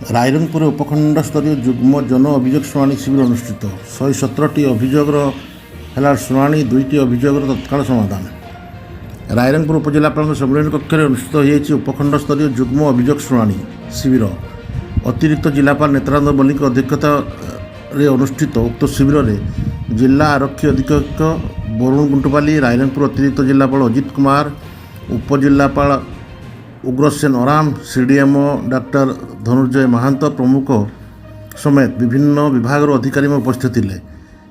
रायरंगपुर उपखंड स्तरीय जुग्म जन अभियोग शुणाणी शिविर अनुष्ठित 117टी अभियोगर है शुणाणी 2टी अभियोगर तत्काल समाधान। रायरंगपुर उपजिलापाल सम्मेलन कक्ष में अनुष्ठित हो उपखंड स्तरीय जुग्म अभियोग शुणाणी शिविर अतिरिक्त जिलापाल नेत्रानंद मल्लिक अध्यक्षता अनुष्ठित उक्त शिविर में जिला आरक्षी अधीक्षक वरुण गुंटुपाली, रायरंगपुर अतिरिक्त जिलापाल अजित कुमार, उपजिलापाल उग्रसेन ओराम, सीडीएमओ डॉक्टर धनुर्जय महांत प्रमुख समेत विभिन्न विभाग अधिकारी उपस्थित थे।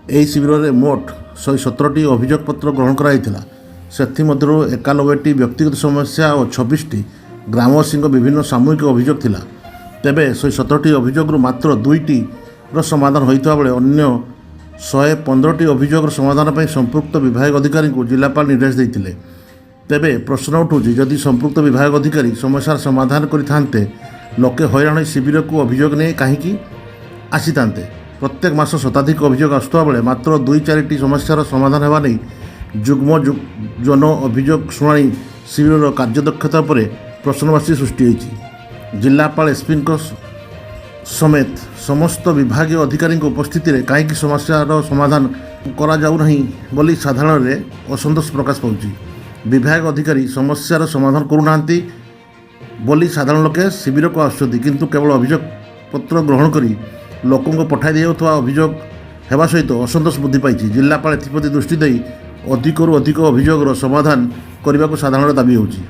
यह शिविर में मोट 117टी अभियोग पत्र ग्रहण कराइला। सेथिमध्यरु 91टी व्यक्तिगत समस्या और 26टी ग्रामवासी विभिन्न सामूहिक अभियोग थिला। तेबे 117टी अभियोग मात्र 2टी समाधान होता बेले अन्य 115टी अभियोग समाधान पर संपुक्त विभाग अधिकारी को जिलापाल निर्देश देते। तेबे प्रश्न उठुची जदि संपुक्त विभाग अधिकारी समस्यार समाधान करिथान्ते लोके हैरान शिविर को अभियोग नहीं कहीं आसी थान्ते। प्रत्येक मास शताधिक अभियोग आसुवा बेले मात्र 2-4टी समस्यार समाधान होगा नहीं जुग्म जन अभियोग शुणाणी शिविर कार्यदक्षता पर प्रश्नवाची सृष्टि होती। जिलापाल एसपी समेत समस्त विभाग अधिकारी उपस्थिति में कहीं समस्यार समाधान करा जाऊ नहीं बोली साधारण रे असंतोष प्रकाश पाउची। विभाग अधिकारी समस्यार समाधान करूना बोली साधारण लोके शिविर को आसुच्चंती किंतु केवल अभियोग पत्र ग्रहण करी लोकों को पठाई दिया अभियोग हेबा सहित असंतोष वृद्धि पाई। जिलापाल एथिप्रति दृष्टि देई अधिकरू अधिक अभियोगर समाधान करने को साधारण दाबी होउची।